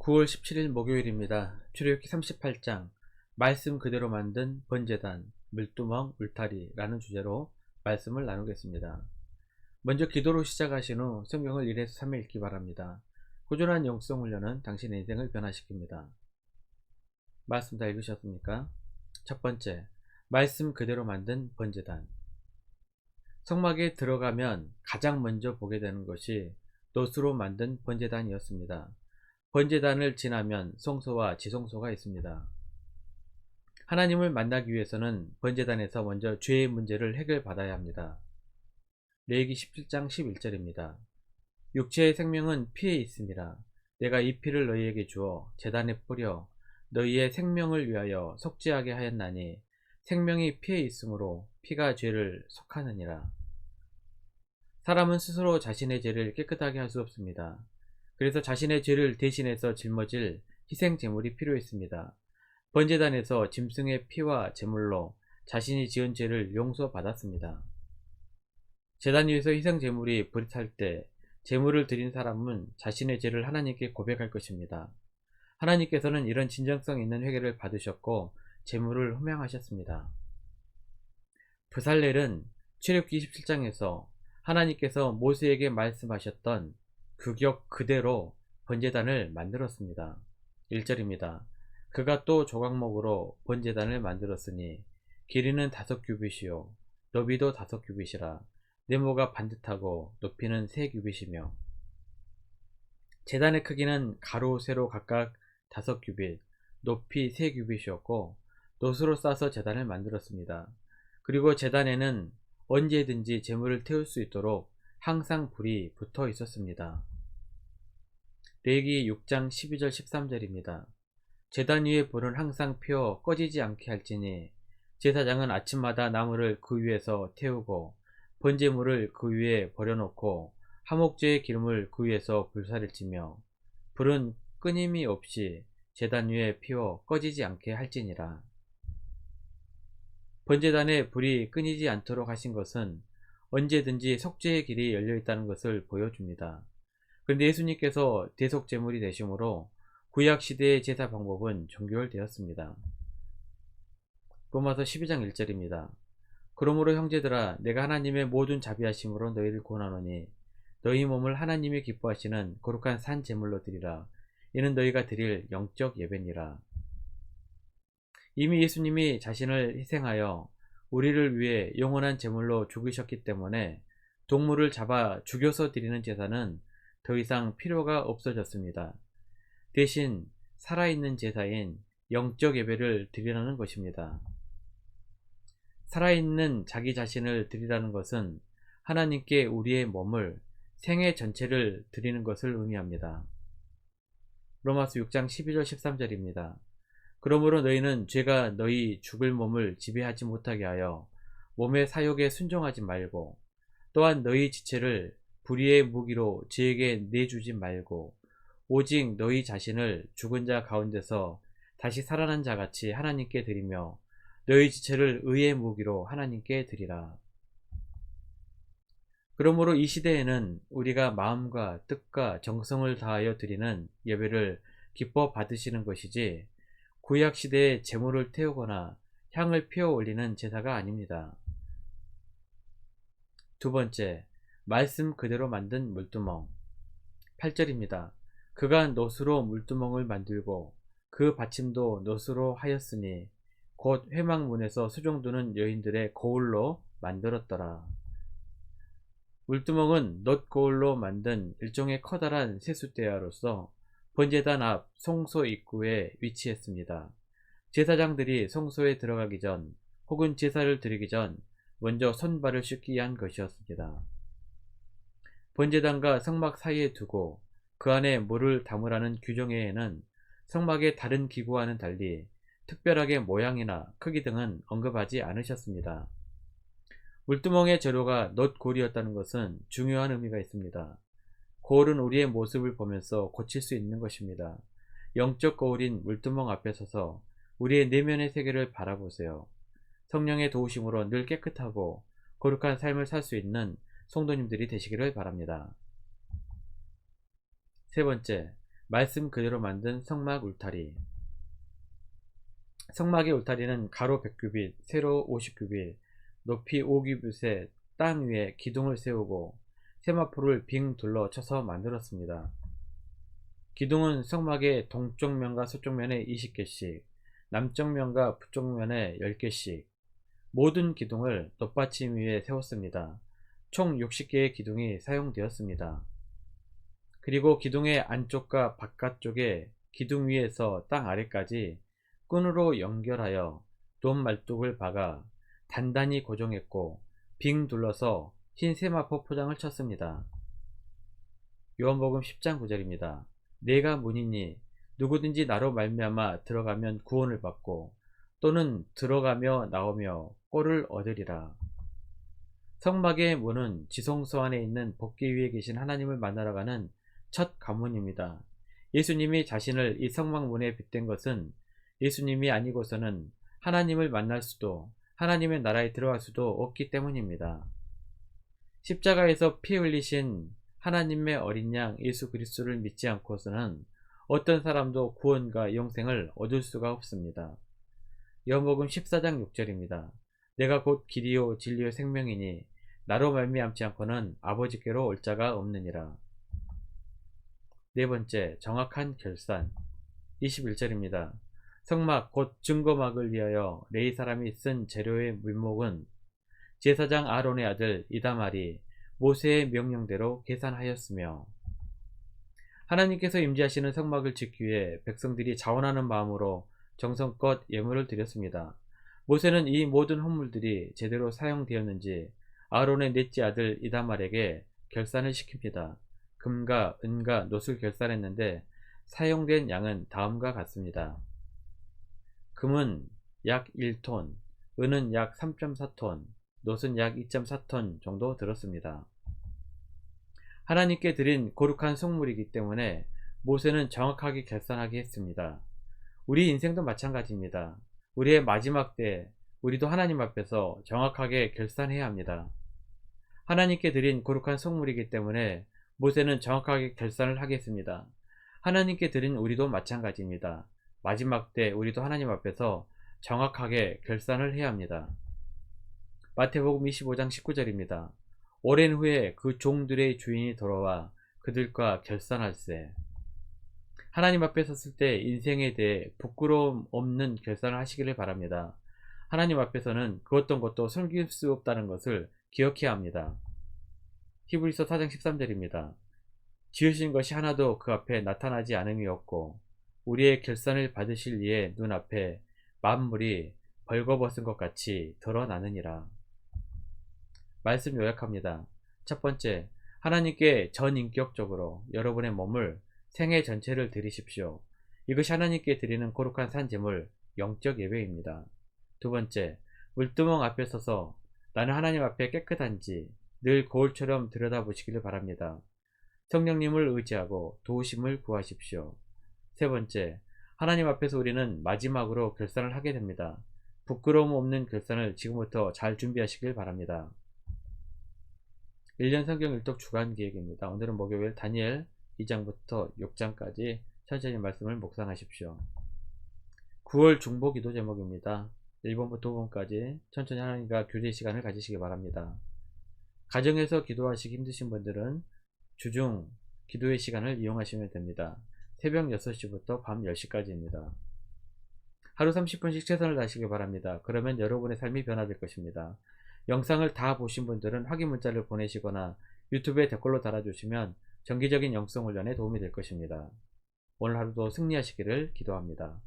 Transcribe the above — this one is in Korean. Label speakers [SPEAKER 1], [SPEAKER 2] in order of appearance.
[SPEAKER 1] 9월 17일 목요일입니다. 출애굽기 38장 말씀 그대로 만든 번제단, 물두멍, 울타리라는 주제로 말씀을 나누겠습니다. 먼저 기도로 시작하신 후 성경을 1에서 3일 읽기 바랍니다. 꾸준한 영성 훈련은 당신의 인생을 변화시킵니다. 말씀 다 읽으셨습니까? 첫 번째, 말씀 그대로 만든 번제단. 성막에 들어가면 가장 먼저 보게 되는 것이 놋으로 만든 번제단이었습니다. 번제단을 지나면 성소와 지성소가 있습니다. 하나님을 만나기 위해서는 번제단에서 먼저 죄의 문제를 해결받아야 합니다. 레위기 17장 11절입니다. 육체의 생명은 피에 있습니다. 내가 이 피를 너희에게 주어 제단에 뿌려 너희의 생명을 위하여 속죄하게 하였나니 생명이 피에 있으므로 피가 죄를 속하느니라. 사람은 스스로 자신의 죄를 깨끗하게 할 수 없습니다. 그래서 자신의 죄를 대신해서 짊어질 희생 제물이 필요했습니다. 번제단에서 짐승의 피와 제물로 자신이 지은 죄를 용서받았습니다. 제단 위에서 희생 제물이 불이 탈 때 제물을 드린 사람은 자신의 죄를 하나님께 고백할 것입니다. 하나님께서는 이런 진정성 있는 회개를 받으셨고 제물을 호명하셨습니다. 브살렐은 출애굽기 27장에서 하나님께서 모세에게 말씀하셨던 규격 그대로 번제단을 만들었습니다. 1절입니다. 그가 또 조각목으로 번제단을 만들었으니 길이는 5규빗이요 너비도 5규빗이라 네모가 반듯하고 높이는 3규빗이며 제단의 크기는 가로 세로 각각 5규빗 높이 3규빗이었고 놋으로 싸서 제단을 만들었습니다. 그리고 제단에는 언제든지 제물을 태울 수 있도록 항상 불이 붙어 있었습니다. 레위기 6장 12절 13절입니다. 제단 위에 불은 항상 피어 꺼지지 않게 할지니 제사장은 아침마다 나무를 그 위에서 태우고 번제물을 그 위에 버려놓고 화목제의 기름을 그 위에서 불사를 찌며 불은 끊임이 없이 제단 위에 피어 꺼지지 않게 할지니라. 번제단에 불이 끊이지 않도록 하신 것은 언제든지 속죄의 길이 열려 있다는 것을 보여줍니다. 그런데 예수님께서 대속제물이 되심으로 구약시대의 제사 방법은 종결되었습니다. 로마서 12장 1절입니다. 그러므로 형제들아 내가 하나님의 모든 자비하심으로 너희를 권하노니 너희 몸을 하나님이 기뻐하시는 거룩한 산 제물로 드리라. 이는 너희가 드릴 영적 예배니라. 이미 예수님이 자신을 희생하여 우리를 위해 영원한 제물로 죽으셨기 때문에 동물을 잡아 죽여서 드리는 제사는 더 이상 필요가 없어졌습니다. 대신 살아있는 제사인 영적 예배를 드리라는 것입니다. 살아있는 자기 자신을 드리라는 것은 하나님께 우리의 몸을 생애 전체를 드리는 것을 의미합니다. 로마서 6장 12절 13절입니다. 그러므로 너희는 죄가 너희 죽을 몸을 지배하지 못하게 하여 몸의 사욕에 순종하지 말고 또한 너희 지체를 불의의 무기로 죄에게 내주지 말고 오직 너희 자신을 죽은 자 가운데서 다시 살아난 자같이 하나님께 드리며 너희 지체를 의의 무기로 하나님께 드리라. 그러므로 이 시대에는 우리가 마음과 뜻과 정성을 다하여 드리는 예배를 기뻐 받으시는 것이지 구약시대에 제물을 태우거나 향을 피워 올리는 제사가 아닙니다. 두 번째, 말씀 그대로 만든 물두멍. 8절입니다. 그가 놋으로 물두멍을 만들고 그 받침도 놋으로 하였으니 곧 회막문에서 수종두는 여인들의 거울로 만들었더라. 물두멍은 놋 거울로 만든 일종의 커다란 세숫대야로서 번제단 앞 성소 입구에 위치했습니다. 제사장들이 성소에 들어가기 전 혹은 제사를 드리기 전 먼저 손발을 씻기 위한 것이었습니다. 번제단과 성막 사이에 두고 그 안에 물을 담으라는 규정에는 성막의 다른 기구와는 달리 특별하게 모양이나 크기 등은 언급하지 않으셨습니다. 물두멍의 재료가 놋골이었다는 것은 중요한 의미가 있습니다. 거울은 우리의 모습을 보면서 고칠 수 있는 것입니다. 영적 거울인 물두멍 앞에 서서 우리의 내면의 세계를 바라보세요. 성령의 도우심으로 늘 깨끗하고 거룩한 삶을 살 수 있는 성도님들이 되시기를 바랍니다. 세 번째, 말씀 그대로 만든 성막 울타리. 성막의 울타리는 가로 100규빗, 세로 50규빗, 높이 5규빗의 땅 위에 기둥을 세우고 세마포를 빙 둘러 쳐서 만들었습니다. 기둥은 성막의 동쪽 면과 서쪽 면에 20개씩, 남쪽 면과 북쪽 면에 10개씩, 모든 기둥을 돛받침 위에 세웠습니다. 총 60개의 기둥이 사용되었습니다. 그리고 기둥의 안쪽과 바깥쪽에 기둥 위에서 땅 아래까지 끈으로 연결하여 돈 말뚝을 박아 단단히 고정했고 빙 둘러서 흰 세마포 포장을 쳤습니다. 요한복음 10장 9절입니다. 내가 문이니 누구든지 나로 말미암아 들어가면 구원을 받고 또는 들어가며 나오며 꼴을 얻으리라. 성막의 문은 지성소 안에 있는 복귀 위에 계신 하나님을 만나러 가는 첫 관문입니다. 예수님이 자신을 이 성막 문에 빗댄 것은 예수님이 아니고서는 하나님을 만날 수도 하나님의 나라에 들어갈 수도 없기 때문입니다. 십자가에서 피 흘리신 하나님의 어린 양 예수 그리스도를 믿지 않고서는 어떤 사람도 구원과 영생을 얻을 수가 없습니다. 요한복음 14장 6절입니다. 내가 곧 길이요 진리요 생명이니 나로 말미암지 않고는 아버지께로 올 자가 없느니라. 네 번째, 정확한 결산. 21절입니다. 성막 곧 증거막을 위하여 레위 사람이 쓴 재료의 물목은 제사장 아론의 아들 이다말이 모세의 명령대로 계산하였으며, 하나님께서 임재하시는 성막을 짓기 위해 백성들이 자원하는 마음으로 정성껏 예물을 드렸습니다. 모세는 이 모든 헌물들이 제대로 사용되었는지 아론의 넷째 아들 이다말에게 결산을 시킵니다. 금과 은과 놋을 결산했는데 사용된 양은 다음과 같습니다. 금은 약 1톤, 은은 약 3.4톤, 놋은 약 2.4톤 정도 들었습니다. 하나님께 드린 거룩한 성물이기 때문에 모세는 정확하게 결산하게 했습니다. 우리 인생도 마찬가지입니다. 우리의 마지막 때 우리도 하나님 앞에서 정확하게 결산해야 합니다. 하나님께 드린 거룩한 성물이기 때문에 모세는 정확하게 결산을 하겠습니다. 하나님께 드린 우리도 마찬가지입니다. 마지막 때 우리도 하나님 앞에서 정확하게 결산을 해야 합니다. 마태복음 25장 19절입니다. 오랜 후에 그 종들의 주인이 돌아와 그들과 결산할세. 하나님 앞에 섰을 때 인생에 대해 부끄러움 없는 결산을 하시기를 바랍니다. 하나님 앞에서는 그 어떤 것도 숨길 수 없다는 것을 기억해야 합니다. 히브리서 4장 13절입니다. 지으신 것이 하나도 그 앞에 나타나지 않음이 없고 우리의 결산을 받으실 이의 눈앞에 만물이 벌거벗은 것 같이 드러나느니라. 말씀 요약합니다. 첫 번째, 하나님께 전인격적으로 여러분의 몸을 생애 전체를 드리십시오. 이것이 하나님께 드리는 거룩한 산제물, 영적 예배입니다. 두 번째, 물두멍 앞에 서서 나는 하나님 앞에 깨끗한지 늘 거울처럼 들여다보시기를 바랍니다. 성령님을 의지하고 도우심을 구하십시오. 세 번째, 하나님 앞에서 우리는 마지막으로 결산을 하게 됩니다. 부끄러움 없는 결산을 지금부터 잘 준비하시길 바랍니다. 1년 성경 일독 주간 기획입니다. 오늘은 목요일 다니엘 2장부터 6장까지 천천히 말씀을 묵상하십시오. 9월 중보 기도 제목입니다. 1번부터 5번까지 천천히 하나님과 교제 시간을 가지시기 바랍니다. 가정에서 기도하시기 힘드신 분들은 주중 기도의 시간을 이용하시면 됩니다. 새벽 6시부터 밤 10시까지입니다. 하루 30분씩 최선을 다하시기 바랍니다. 그러면 여러분의 삶이 변화될 것입니다. 영상을 다 보신 분들은 확인 문자를 보내시거나 유튜브에 댓글로 달아주시면 정기적인 영성 훈련에 도움이 될 것입니다. 오늘 하루도 승리하시기를 기도합니다.